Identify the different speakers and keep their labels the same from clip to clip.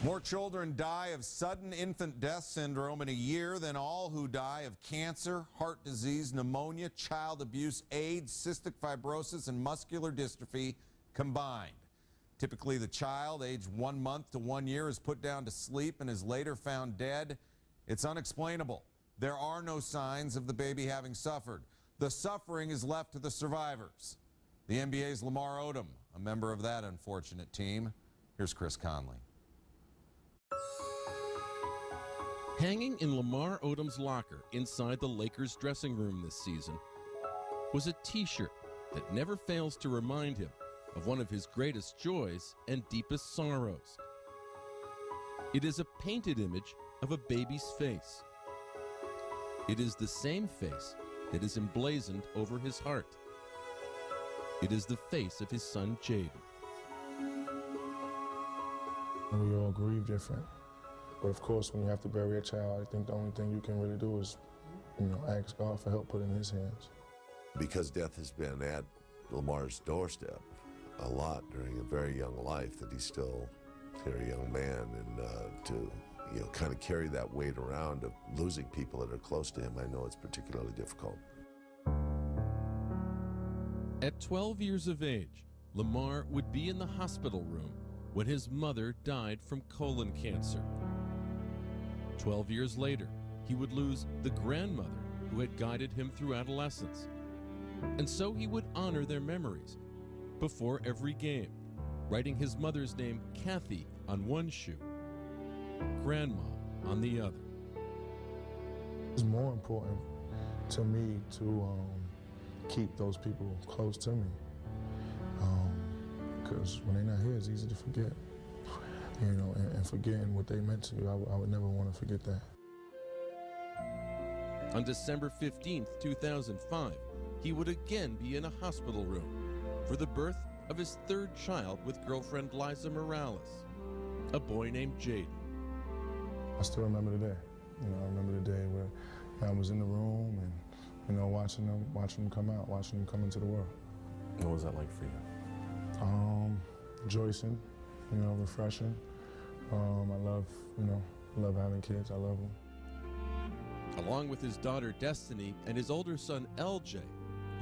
Speaker 1: More children die of sudden infant death syndrome in a year than all who die of cancer, heart disease, pneumonia, child abuse, AIDS, cystic fibrosis, and muscular dystrophy combined. Typically, the child, aged 1 month to 1 year, is put down to sleep and is later found dead. It's unexplainable. There are no signs of the baby having suffered. The suffering is left to the survivors. The NBA's Lamar Odom, a member of that unfortunate team. Here's Chris Conley.
Speaker 2: Hanging in Lamar Odom's locker inside the Lakers' dressing room this season was a T-shirt that never fails to remind him of one of his greatest joys and deepest sorrows. It is a painted image of a baby's face. It is the same face that is emblazoned over his heart. It is the face of his son, Jayden.
Speaker 3: We all grieve different. But of course, when you have to bury a child, I think the only thing you can really do is, ask God for help put in his hands.
Speaker 4: Because death has been at Lamar's doorstep a lot during a very young life, that he's still a very young man, and to kind of carry that weight around of losing people that are close to him, I know it's particularly difficult.
Speaker 2: At 12 years of age, Lamar would be in the hospital room when his mother died from colon cancer. 12 years later, he would lose the grandmother who had guided him through adolescence. And so he would honor their memories before every game, writing his mother's name, Kathy, on one shoe, Grandma on the other.
Speaker 3: It's more important to me to keep those people close to me, because when they're not here, it's easy to forget. And forgetting what they meant to you, I would never want to forget that.
Speaker 2: On December 15th, 2005, he would again be in a hospital room for the birth of his third child with girlfriend Liza Morales, a boy named Jayden.
Speaker 3: I still remember the day. I remember the day where I was in the room and, watching them come out, watching them come into the world.
Speaker 5: What was that like for you?
Speaker 3: Rejoicing, refreshing. I love having kids. I love them.
Speaker 2: Along with his daughter Destiny and his older son LJ,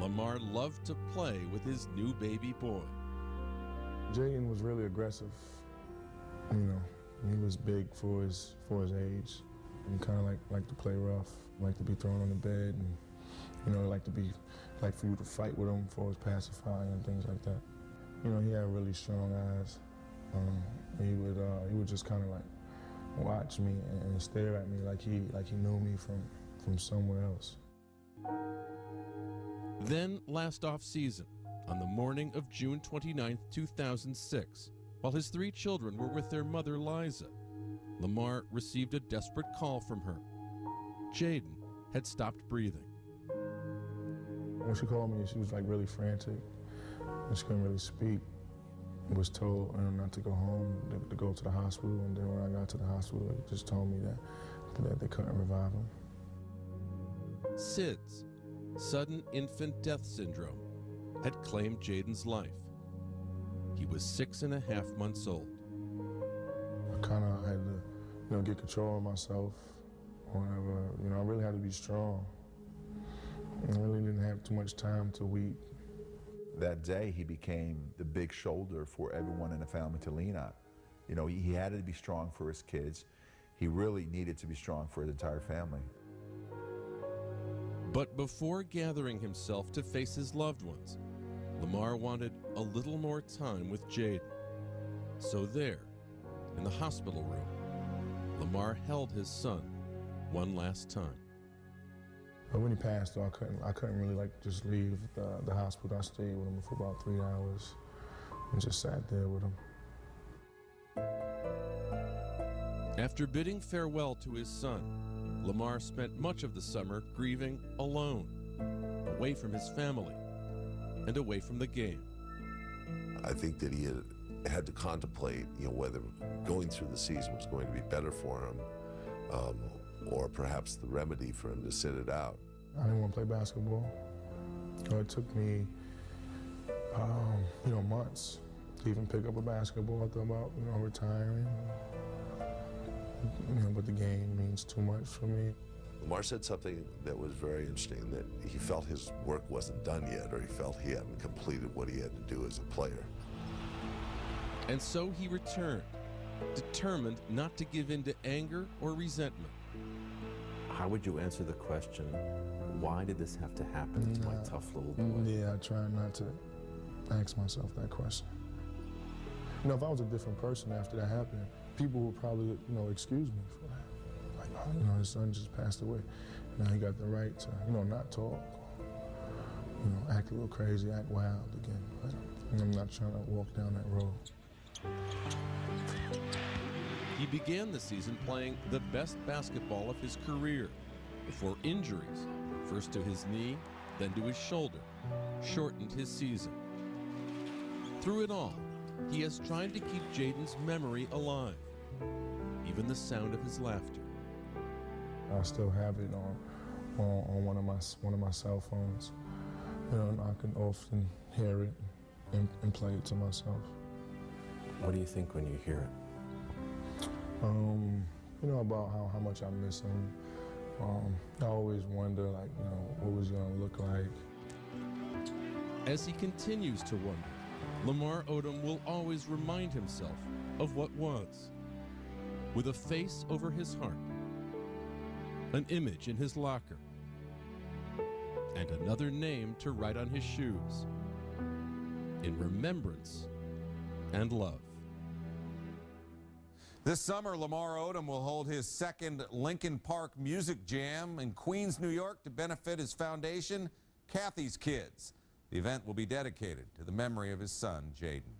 Speaker 2: Lamar loved to play with his new baby boy.
Speaker 3: Jayden was really aggressive. He was big for his age. And kind of like to play rough, like to be thrown on the bed, and like for you to fight with him for his pacifier and things like that. He had really strong eyes. He would just kind of like watch me and stare at me like he knew me from somewhere else.
Speaker 2: Then last off-season, on the morning of June 29, 2006, while his three children were with their mother Liza, Lamar received a desperate call from her. Jayden had stopped breathing.
Speaker 3: When she called me, she was like really frantic. She couldn't really speak. I was told not to go home, to go to the hospital, and then when I got to the hospital, they just told me that they couldn't revive him.
Speaker 2: SIDS, sudden infant death syndrome, had claimed Jayden's life. He was 6.5 months old.
Speaker 3: I kind of had to, get control of myself. Whenever, I really had to be strong. I really didn't have too much time to weep.
Speaker 6: That day, he became the big shoulder for everyone in the family to lean on. He had to be strong for his kids. He really needed to be strong for his entire family.
Speaker 2: But before gathering himself to face his loved ones, Lamar wanted a little more time with Jayden. So there, in the hospital room, Lamar held his son one last time.
Speaker 3: But when he passed, though, I couldn't really just leave the hospital. I stayed with him for about 3 hours and just sat there with him.
Speaker 2: After bidding farewell to his son, Lamar spent much of the summer grieving alone, away from his family and away from the game.
Speaker 4: I think that he had to contemplate, whether going through the season was going to be better for him, or perhaps the remedy for him to sit it out.
Speaker 3: I didn't want to play basketball. It took me, months to even pick up a basketball. I thought about, retiring. you know, but the game means too much for me.
Speaker 4: Lamar said something that was very interesting, that he felt his work wasn't done yet, or he felt he hadn't completed what he had to do as a player.
Speaker 2: And so he returned, determined not to give in to anger or resentment.
Speaker 5: How would you answer the question, why did this have to happen to my tough little boy?
Speaker 3: Yeah, I try not to ask myself that question. You know, if I was a different person after that happened, people would probably, you know, excuse me for that. Like, oh, you know, his son just passed away. Now he got the right to, you know, not talk, you know, act a little crazy, act wild again. But I'm not trying to walk down that road.
Speaker 2: He began the season playing the best basketball of his career before injuries, first to his knee, then to his shoulder, shortened his season. Through it all, he has tried to keep Jayden's memory alive, even the sound of his laughter.
Speaker 3: I still have it on one of my cell phones. You know, and I can often hear it and play it to myself.
Speaker 5: What do you think when you hear it?
Speaker 3: You know, about how much I miss him. I always wonder, like, you know, what was he gonna look like?
Speaker 2: As he continues to wonder, Lamar Odom will always remind himself of what was, with a face over his heart, an image in his locker, and another name to write on his shoes, in remembrance and love.
Speaker 1: This summer, Lamar Odom will hold his second Lincoln Park Music Jam in Queens, New York to benefit his foundation, Kathy's Kids. The event will be dedicated to the memory of his son, Jayden.